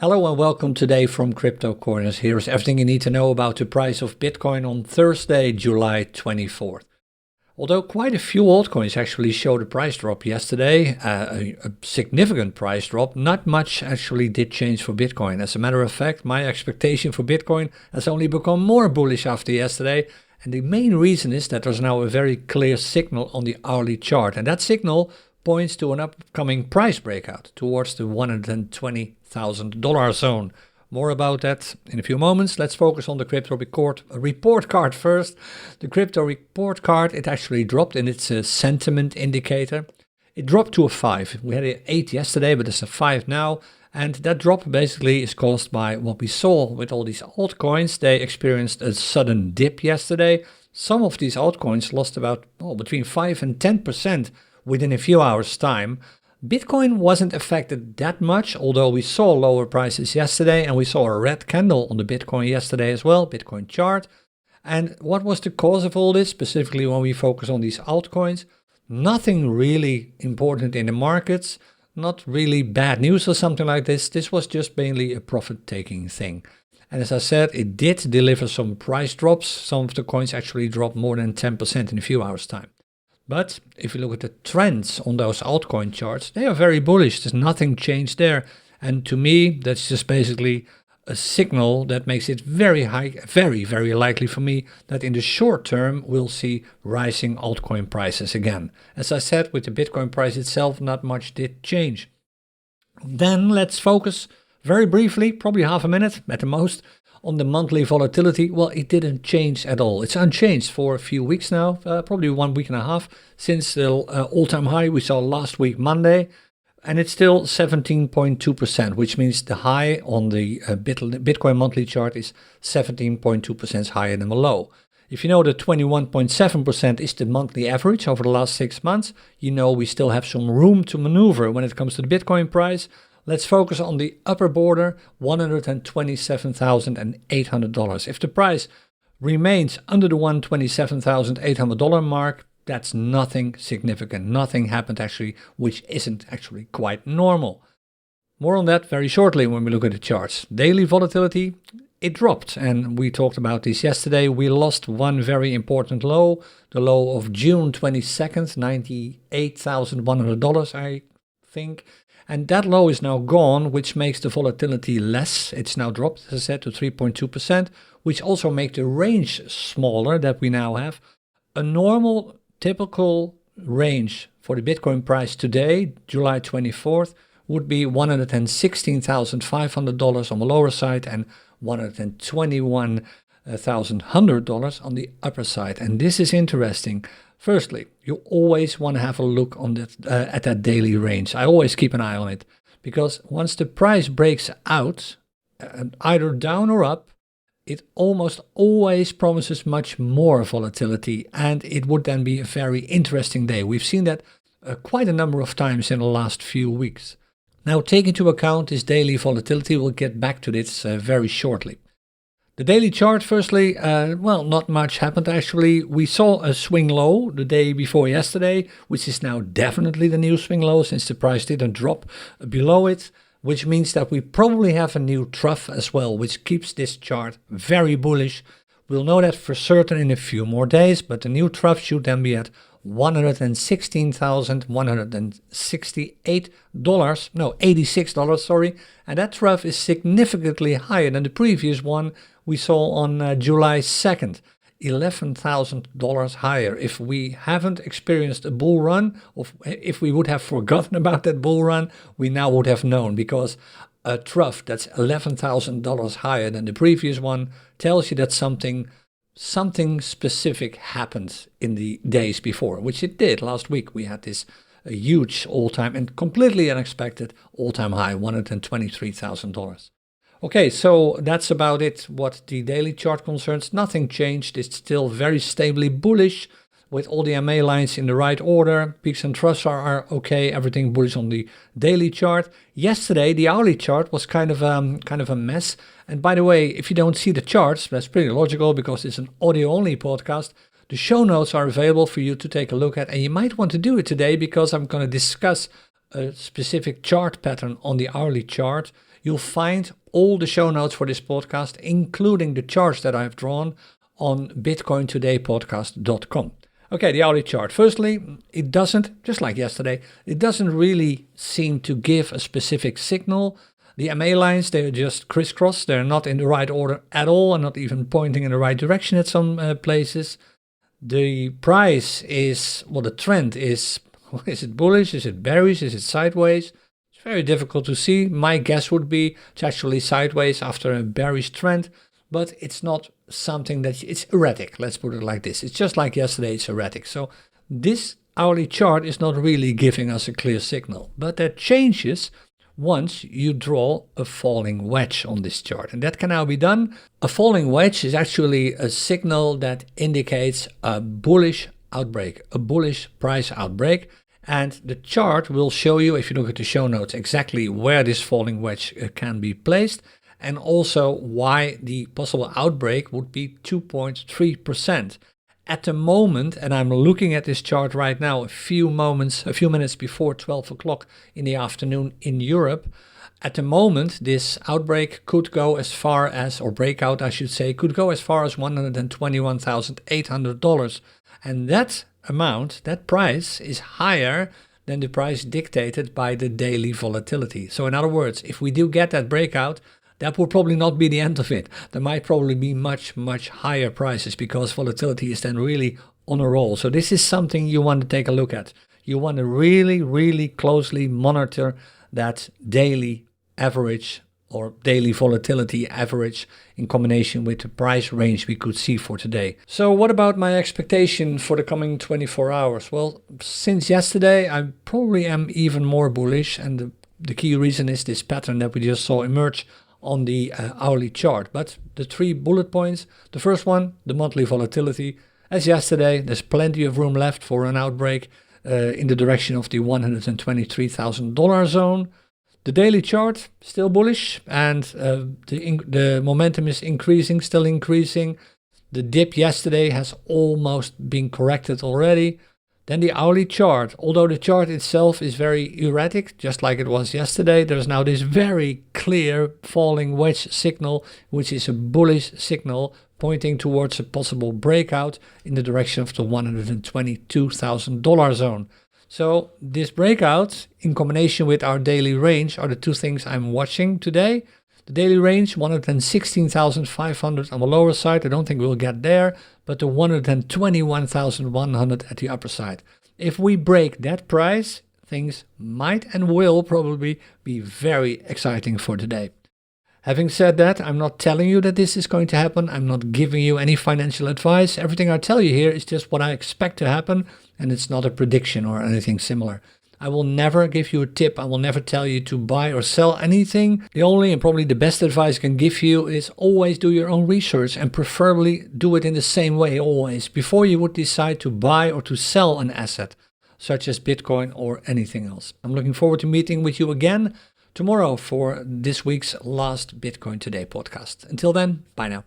Hello and welcome today from Crypto Corners. Here's everything you need to know about the price of Bitcoin on Thursday, July 24th. Although quite a few altcoins actually showed a price drop yesterday, a significant price drop, not much actually did change for Bitcoin. As a matter of fact, my expectation for Bitcoin has only become more bullish after yesterday. And the main reason is that there's now a very clear signal on the hourly chart. And that signal points to an upcoming price breakout towards the $120,000 zone. More about that in a few moments. Let's focus on the crypto report card first. The crypto report card, it actually dropped and it's a sentiment indicator. It dropped to a 5. We had an 8 yesterday, but it's a 5 now. And that drop basically is caused by what we saw with all these altcoins. They experienced a sudden dip yesterday. Some of these altcoins lost about between 5 and 10% within a few hours' time. Bitcoin wasn't affected that much, although we saw lower prices yesterday and we saw a red candle on the Bitcoin yesterday as well, Bitcoin chart. And what was the cause of all this, specifically when we focus on these altcoins? Nothing really important in the markets, not really bad news or something like this. This was just mainly a profit-taking thing. And as I said, it did deliver some price drops. Some of the coins actually dropped more than 10% in a few hours' time. But if you look at the trends on those altcoin charts, they are very bullish. There's nothing changed there. And to me, that's just basically a signal that makes it very high, very likely for me that in the short term, we'll see rising altcoin prices again. As I said, with the Bitcoin price itself, not much did change. Then let's focus very briefly, probably half a minute at the most, on the monthly volatility. Well, it didn't change at all. It's unchanged for a few weeks now, probably 1 week and a half since the all-time high we saw last week, Monday. And it's still 17.2%, which means the high on the Bitcoin monthly chart is 17.2% higher than the low. If you know that 21.7% is the monthly average over the last 6 months, you know we still have some room to maneuver when it comes to the Bitcoin price. Let's focus on the upper border, $127,800. If the price remains under the $127,800 mark, that's nothing significant. Nothing happened actually, which isn't actually quite normal. More on that very shortly when we look at the charts. Daily volatility, it dropped, and we talked about this yesterday. We lost one very important low, the low of June 22nd, $98,100, I think. And that low is now gone, which makes the volatility less. It's now dropped, as I said, to 3.2%, which also makes the range smaller that we now have. A normal, typical range for the Bitcoin price today, July 24th, would be $116,500 on the lower side and $121,100 on the upper side. And this is interesting. Firstly, you always want to have a look on that at that daily range. I always keep an eye on it because once the price breaks out, either down or up, it almost always promises much more volatility, and it would then be a very interesting day. We've seen that quite a number of times in the last few weeks. Now, take into account this daily volatility. We'll get back to this very shortly. The daily chart, firstly, not much happened actually. We saw a swing low the day before yesterday, which is now definitely the new swing low since the price didn't drop below it, which means that we probably have a new trough as well, which keeps this chart very bullish. We'll know that for certain in a few more days, but the new trough should then be at $86, and that trough is significantly higher than the previous one we saw on July 2nd, $11,000 higher. If we haven't experienced a bull run, or if we would have forgotten about that bull run, we now would have known, because a trough that's $11,000 higher than the previous one tells you that something specific happened in the days before, which it did. Last week we had this huge all-time and completely unexpected all-time high, $123,000. Okay, so that's about it what the daily chart concerns. Nothing changed. It's still very stably bullish with all the MA lines in the right order. Peaks and troughs are okay. Everything bullish on the daily chart. Yesterday, the hourly chart was kind of a mess. And by the way, if you don't see the charts, that's pretty logical because it's an audio-only podcast. The show notes are available for you to take a look at. And you might want to do it today because I'm going to discuss a specific chart pattern on the hourly chart. You'll find all the show notes for this podcast, including the charts that I've drawn, on bitcointodaypodcast.com. Okay, the hourly chart. Firstly, it doesn't, just like yesterday, it doesn't really seem to give a specific signal. The MA lines, they're just crisscross. They're not in the right order at all and not even pointing in the right direction at some places. The price is, well, the trend is it bullish? Is it bearish? Is it sideways? It's very difficult to see. My guess would be it's actually sideways after a bearish trend, but it's not something that it's erratic. Let's put it like this. It's just like yesterday, it's erratic. So this hourly chart is not really giving us a clear signal, but that changes once you draw a falling wedge on this chart. And that can now be done. A falling wedge is actually a signal that indicates a bullish outbreak, a bullish price outbreak. And the chart will show you, if you look at the show notes, exactly where this falling wedge can be placed, and also why the possible outbreak would be 2.3%. At the moment, and I'm looking at this chart right now, a few minutes before 12 o'clock in the afternoon in Europe, at the moment, this outbreak could go as far as, or breakout, I should say, could go as far as $121,800. And that amount, that price, is higher than the price dictated by the daily volatility. So in other words, if we do get that breakout, that will probably not be the end of it. There might probably be much, much higher prices because volatility is then really on a roll. So this is something you want to take a look at. You want to really, really closely monitor that daily average or daily volatility average in combination with the price range we could see for today. So what about my expectation for the coming 24 hours? Well, since yesterday, I probably am even more bullish, and the key reason is this pattern that we just saw emerge on the hourly chart. But the 3 bullet points, the first one, the monthly volatility. As yesterday, there's plenty of room left for an outbreak in the direction of the $123,000 zone. The daily chart, still bullish, and the momentum is increasing, still increasing. The dip yesterday has almost been corrected already. Then the hourly chart, although the chart itself is very erratic, just like it was yesterday, there's now this very clear falling wedge signal, which is a bullish signal pointing towards a possible breakout in the direction of the $122,000 zone. So this breakout, in combination with our daily range, are the two things I'm watching today. The daily range, 116,500 on the lower side. I don't think we'll get there, but the 121,100 at the upper side. If we break that price, things might and will probably be very exciting for today. Having said that, I'm not telling you that this is going to happen. I'm not giving you any financial advice. Everything I tell you here is just what I expect to happen, and it's not a prediction or anything similar. I will never give you a tip. I will never tell you to buy or sell anything. The only and probably the best advice I can give you is always do your own research, and preferably do it in the same way always before you would decide to buy or to sell an asset, such as Bitcoin or anything else. I'm looking forward to meeting with you again tomorrow for this week's last Bitcoin Today podcast. Until then, bye now.